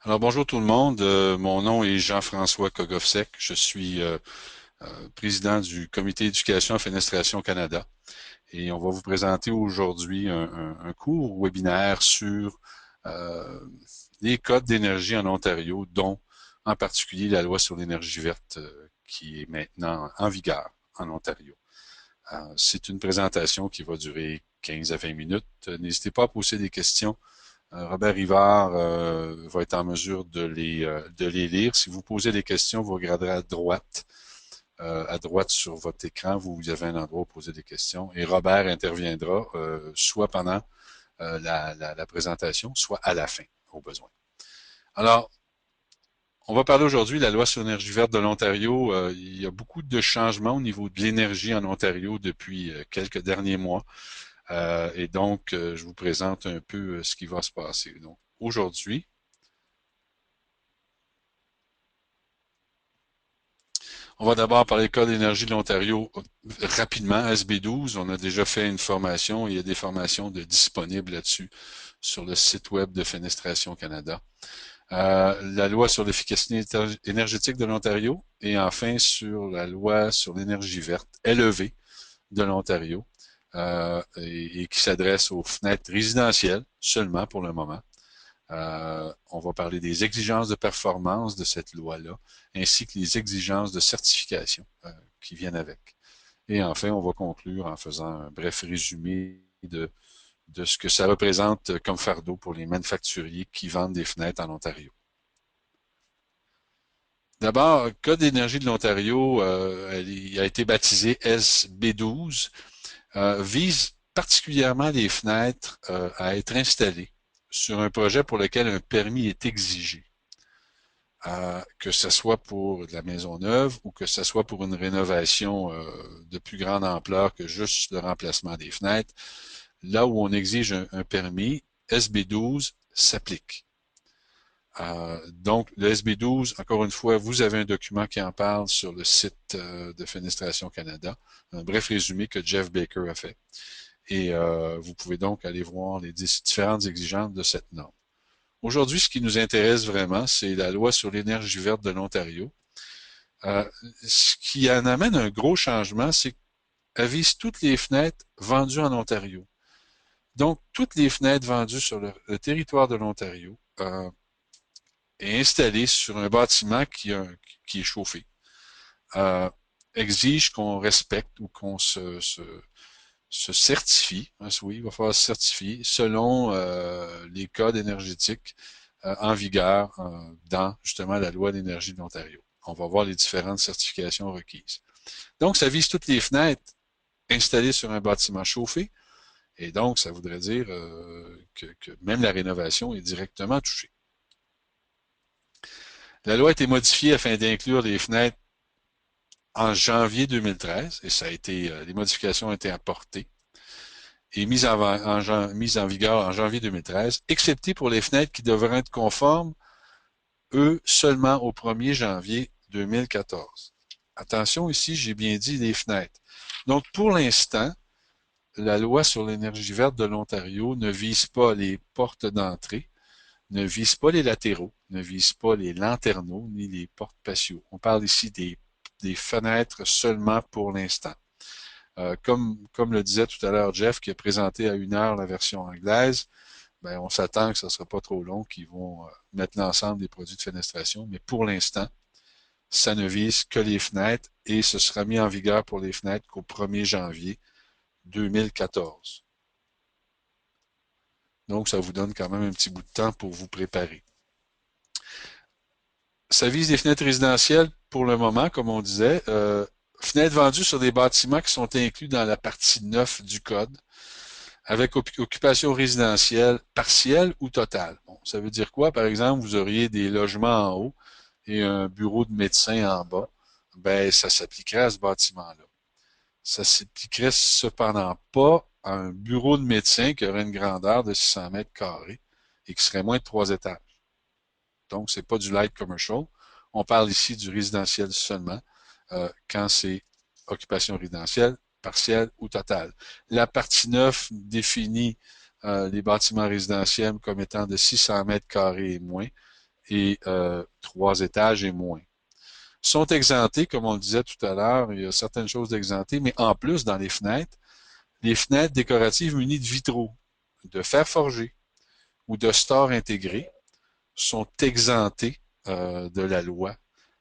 Alors bonjour tout le monde. Mon nom est Jean-François Kogovsek. Je suis président du Comité éducation et fenestration Canada et on va vous présenter aujourd'hui un cours webinaire sur euh, les codes d'énergie en Ontario, dont en particulier la loi sur l'énergie verte qui est maintenant en vigueur en Ontario. C'est une présentation qui va durer 15 à 20 minutes. N'hésitez pas à poser des questions. Robert Rivard va être en mesure de les lire. Si vous posez des questions, vous regarderez à droite sur votre écran, vous avez un endroit où poser des questions. Et Robert interviendra soit pendant la présentation, soit à la fin, au besoin. Alors, on va parler aujourd'hui de la loi sur l'énergie verte de l'Ontario. Il y a beaucoup de changements au niveau de l'énergie en Ontario depuis quelques derniers mois. Et donc, je vous présente un peu ce qui va se passer. Donc, aujourd'hui, on va d'abord parler du Code d'énergie de l'Ontario rapidement. SB12, on a déjà fait une formation. Il y a des formations disponibles là-dessus sur le site web de Fenestration Canada. La loi sur l'efficacité énergétique de l'Ontario et enfin sur la loi sur l'énergie verte élevée de l'Ontario et qui s'adresse aux fenêtres résidentielles seulement pour le moment. On va parler des exigences de performance de cette loi-là, ainsi que les exigences de certification qui viennent avec. Et enfin, on va conclure en faisant un bref résumé de ce que ça représente comme fardeau pour les manufacturiers qui vendent des fenêtres en Ontario. D'abord, le Code d'énergie de l'Ontario a été baptisé SB12, vise particulièrement les fenêtres à être installées sur un projet pour lequel un permis est exigé. Que ce soit pour de la maison neuve ou que ce soit pour une rénovation de plus grande ampleur que juste le remplacement des fenêtres, là où on exige un permis, SB12 s'applique. Donc, le SB12, encore une fois, vous avez un document qui en parle sur le site de Fenestration Canada, un bref résumé que Jeff Baker a fait. Et vous pouvez donc aller voir les différentes exigences de cette norme. Aujourd'hui, ce qui nous intéresse vraiment, c'est la loi sur l'énergie verte de l'Ontario. Ce qui en amène un gros changement, c'est qu'elle vise toutes les fenêtres vendues en Ontario. Donc, toutes les fenêtres vendues sur le territoire de l'Ontario et installées sur un bâtiment qui est chauffé euh, exige qu'on respecte ou qu'on se certifie, hein, oui, il va falloir se certifier selon les codes énergétiques en vigueur dans justement la loi d'énergie de l'Ontario. On va voir les différentes certifications requises. Donc, ça vise toutes les fenêtres installées sur un bâtiment chauffé, et donc ça voudrait dire que même la rénovation est directement touchée. La loi a été modifiée afin d'inclure les fenêtres en janvier 2013, et ça a été, les modifications ont été apportées et mise en vigueur en janvier 2013, excepté pour les fenêtres qui devraient être conformes, eux, seulement au 1er janvier 2014. Attention ici, j'ai bien dit les fenêtres. Donc, pour l'instant, la loi sur l'énergie verte de l'Ontario ne vise pas les portes d'entrée, ne vise pas les latéraux, ne vise pas les lanternaux, ni les portes patios. On parle ici des fenêtres seulement pour l'instant. Comme le disait tout à l'heure Jeff, qui a présenté à 1 heure la version anglaise, ben, on s'attend que ce ne sera pas trop long, qu'ils vont mettre l'ensemble des produits de fenestration, mais pour l'instant, ça ne vise que les fenêtres et ce sera mis en vigueur pour les fenêtres qu'au 1er janvier 2014. Donc, ça vous donne quand même un petit bout de temps pour vous préparer. Ça vise les fenêtres résidentielles pour le moment, comme on disait. Fenêtres vendues sur des bâtiments qui sont inclus dans la partie 9 du code, avec occupation résidentielle partielle ou totale. Bon, ça veut dire quoi? Par exemple, vous auriez des logements en haut et un bureau de médecin en bas. Ben, ça s'appliquerait à ce bâtiment-là. Ça s'appliquerait cependant pas à un bureau de médecin qui aurait une grandeur de 600 mètres carrés et qui serait moins de 3 étages. Donc, c'est pas du light commercial. On parle ici du résidentiel seulement quand c'est occupation résidentielle, partielle ou totale. La partie 9 définit les bâtiments résidentiels comme étant de 600 mètres carrés et moins et 3 étages et moins. Sont exemptés, comme on le disait tout à l'heure, il y a certaines choses d'exemptées, mais en plus, dans les fenêtres décoratives munies de vitraux, de fer forgé ou de stores intégrés sont exemptées de la loi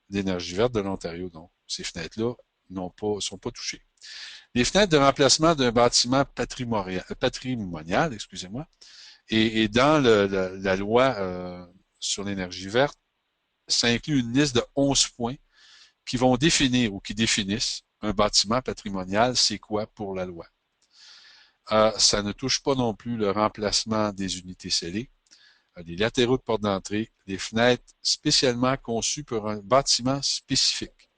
d'énergie verte de l'Ontario. Donc, ces fenêtres-là sont pas touchées. Les fenêtres de remplacement d'un bâtiment patrimonial, excusez-moi, et dans la loi sur l'énergie verte, ça inclut une liste de 11 points qui vont définir ou qui définissent un bâtiment patrimonial, c'est quoi pour la loi. Ça ne touche pas non plus le remplacement des unités scellées, les latéraux de porte d'entrée, les fenêtres spécialement conçues pour un bâtiment spécifique.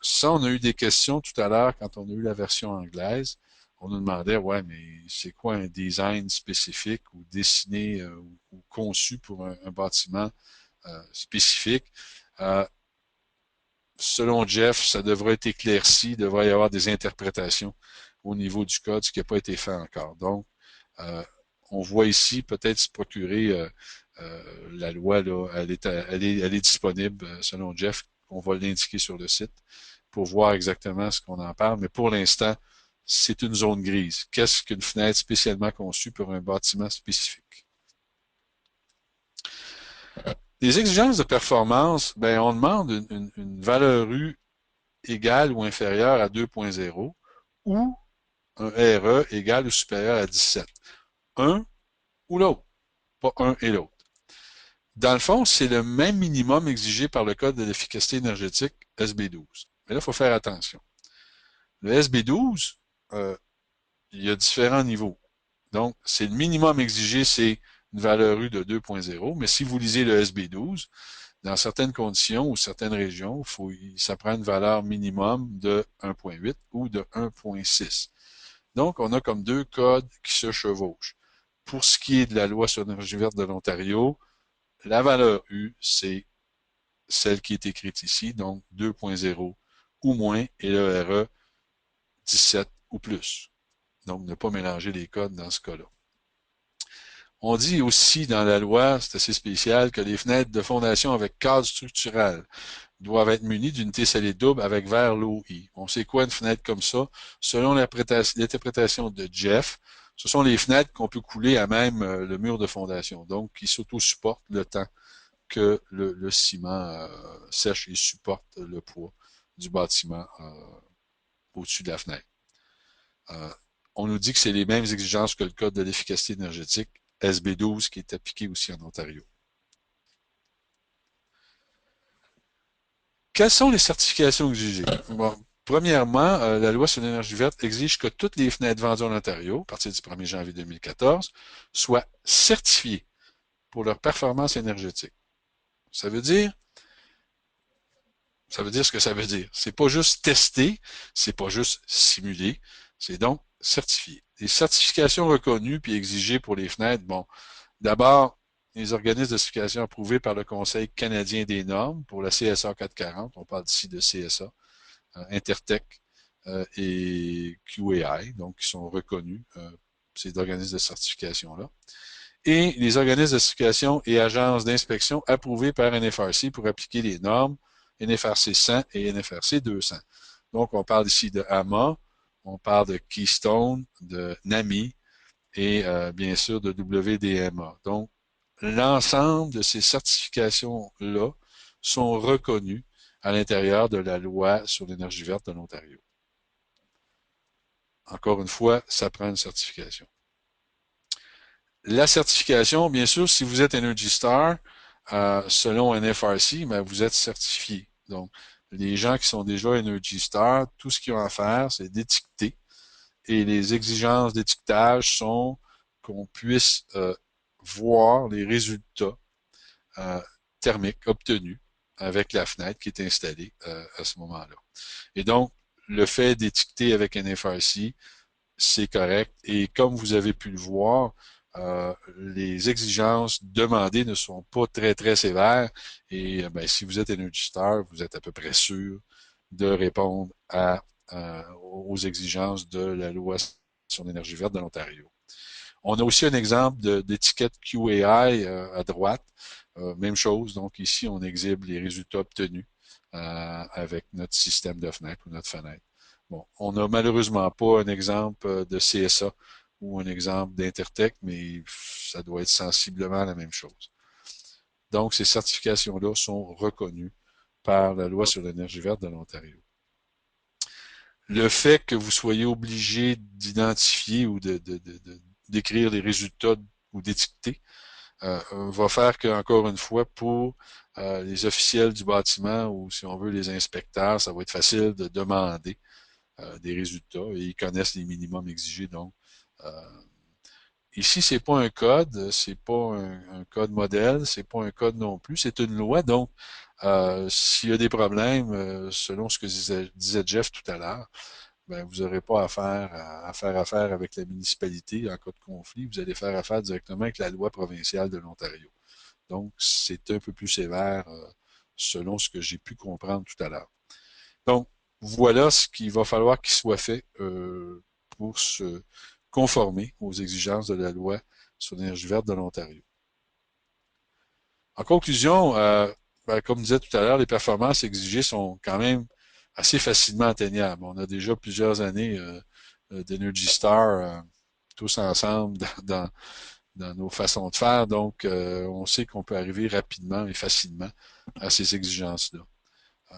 Ça, on a eu des questions tout à l'heure quand on a eu la version anglaise. On nous demandait, ouais, mais c'est quoi un design spécifique ou dessiné ou conçu pour un bâtiment spécifique? Selon Jeff, ça devrait être éclairci, il devrait y avoir des interprétations au niveau du code, ce qui n'a pas été fait encore. Donc, on voit ici peut-être se procurer la loi, là, elle est disponible selon Jeff. On va l'indiquer sur le site pour voir exactement ce qu'on en parle. Mais pour l'instant, c'est une zone grise. Qu'est-ce qu'une fenêtre spécialement conçue pour un bâtiment spécifique? Les exigences de performance, ben, on demande une valeur U égale ou inférieure à 2.0 ou un RE égal ou supérieur à 17. Un ou l'autre, pas un et l'autre. Dans le fond, c'est le même minimum exigé par le Code de l'efficacité énergétique SB12. Mais là, il faut faire attention. Le SB12, il y a différents niveaux. Donc, c'est le minimum exigé, c'est une valeur U de 2.0. Mais si vous lisez le SB12, dans certaines conditions ou certaines régions, ça prend une valeur minimum de 1.8 ou de 1.6. Donc, on a comme deux codes qui se chevauchent. Pour ce qui est de la loi sur l'énergie verte de l'Ontario, la valeur U, c'est celle qui est écrite ici, donc 2.0 ou moins, et le RE 17 ou plus. Donc, ne pas mélanger les codes dans ce cas-là. On dit aussi dans la loi, c'est assez spécial, que les fenêtres de fondation avec cadre structural doivent être munies d'unités scellées doubles avec verre low I. On sait quoi une fenêtre comme ça? Selon l'interprétation de Jeff, ce sont les fenêtres qu'on peut couler à même le mur de fondation, donc qui s'auto-supportent le temps que le ciment sèche et supporte le poids du bâtiment au-dessus de la fenêtre. Euh, on nous dit que c'est les mêmes exigences que le Code de l'efficacité énergétique SB12 qui est appliqué aussi en Ontario. Quelles sont les certifications exigées? Bon, premièrement, la loi sur l'énergie verte exige que toutes les fenêtres vendues en Ontario, à partir du 1er janvier 2014, soient certifiées pour leur performance énergétique. Ça veut dire ce que ça veut dire. C'est pas juste testé, c'est pas juste simulé, c'est donc certifié. Les certifications reconnues puis exigées pour les fenêtres, bon, d'abord, les organismes de certification approuvés par le Conseil canadien des normes pour la CSA 440, on parle ici de CSA, Intertech et QAI, donc qui sont reconnus, ces organismes de certification-là. Et les organismes de certification et agences d'inspection approuvés par NFRC pour appliquer les normes NFRC 100 et NFRC 200. Donc, on parle ici de AMA, on parle de Keystone, de NAMI et bien sûr de WDMA. Donc, l'ensemble de ces certifications-là sont reconnues à l'intérieur de la loi sur l'énergie verte de l'Ontario. Encore une fois, ça prend une certification. La certification, bien sûr, si vous êtes Energy Star, selon NFRC, ben, vous êtes certifié. Donc, les gens qui sont déjà Energy Star, tout ce qu'ils ont à faire, c'est d'étiqueter. Et les exigences d'étiquetage sont qu'on puisse voir les résultats thermiques obtenus avec la fenêtre qui est installée à ce moment-là. Et donc, le fait d'étiqueter avec NFRC, c'est correct. Et comme vous avez pu le voir, les exigences demandées ne sont pas très, très sévères. Et ben, si vous êtes Energy Star, vous êtes à peu près sûr de répondre aux exigences de la loi sur l'énergie verte de l'Ontario. On a aussi un exemple d'étiquette QAI à droite. Même chose, donc ici, on exhibe les résultats obtenus avec notre système de fenêtre ou notre fenêtre. Bon, on n'a malheureusement pas un exemple de CSA ou un exemple d'Intertech, mais ça doit être sensiblement la même chose. Donc, ces certifications-là sont reconnues par la loi sur l'énergie verte de l'Ontario. Le fait que vous soyez obligé d'identifier ou d'écrire les résultats ou d'étiqueter va faire que, encore une fois, pour les officiels du bâtiment ou, si on veut, les inspecteurs, ça va être facile de demander des résultats et ils connaissent les minimums exigés. Donc, euh, ici, c'est pas un code, c'est pas un code modèle, c'est pas un code non plus, c'est une loi. Donc, s'il y a des problèmes, selon ce que disait Jeff tout à l'heure, ben, vous n'aurez pas à faire affaire avec la municipalité en cas de conflit. Vous allez faire affaire directement avec la loi provinciale de l'Ontario. Donc, c'est un peu plus sévère selon ce que j'ai pu comprendre tout à l'heure. Donc, voilà ce qu'il va falloir qu'il soit fait pour se conformer aux exigences de la loi sur l'énergie verte de l'Ontario. En conclusion, ben, comme je disais tout à l'heure, les performances exigées sont quand même assez facilement atteignables. On a déjà plusieurs années d'Energy Star tous ensemble dans nos façons de faire, donc on sait qu'on peut arriver rapidement et facilement à ces exigences-là. Euh,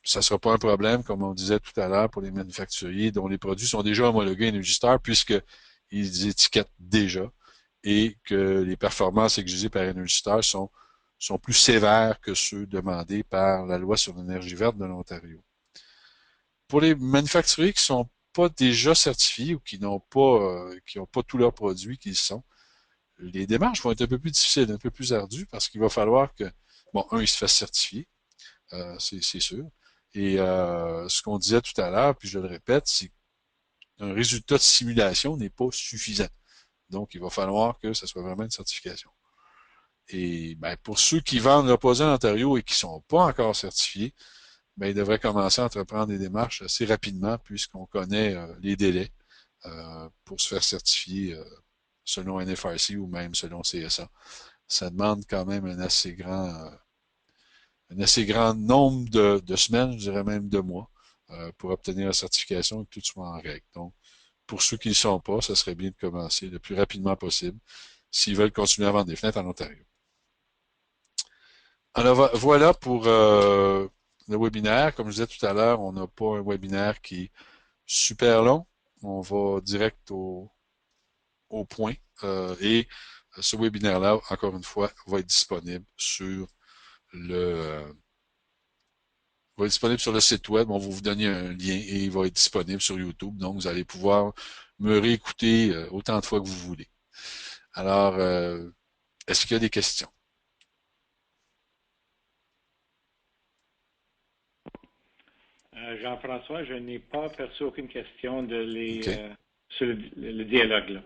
ça ne sera pas un problème, comme on disait tout à l'heure, pour les manufacturiers dont les produits sont déjà homologués Energy Star, puisqu'ils étiquettent déjà et que les performances exigées par Energy Star sont plus sévères que ceux demandés par la loi sur l'énergie verte de l'Ontario. Pour les manufacturiers qui ne sont pas déjà certifiés ou qui n'ont pas tous leurs produits qu'ils sont, les démarches vont être un peu plus difficiles, un peu plus ardues, parce qu'il va falloir que, bon, un, ils se fassent certifier, c'est sûr. Et ce qu'on disait tout à l'heure, puis je le répète, c'est qu'un résultat de simulation n'est pas suffisant. Donc, il va falloir que ce soit vraiment une certification. Et ben, pour ceux qui vendent l'opposé en Ontario et qui ne sont pas encore certifiés, ben, ils devraient commencer à entreprendre des démarches assez rapidement puisqu'on connaît les délais pour se faire certifier selon NFRC ou même selon CSA. Ça demande quand même un assez grand nombre de semaines, je dirais même de mois, pour obtenir la certification et que tout soit en règle. Donc, pour ceux qui ne le sont pas, ça serait bien de commencer le plus rapidement possible s'ils veulent continuer à vendre des fenêtres en Ontario. Alors voilà pour le webinaire. Comme je disais tout à l'heure, on n'a pas un webinaire qui est super long. On va direct au point. Et ce webinaire-là, encore une fois, va être disponible sur le va être disponible sur le site web. On va vous donner un lien et il va être disponible sur YouTube. Donc, vous allez pouvoir me réécouter autant de fois que vous voulez. Alors, est-ce qu'il y a des questions? Jean-François, je n'ai pas perçu aucune question OK. sur le dialogue. Là.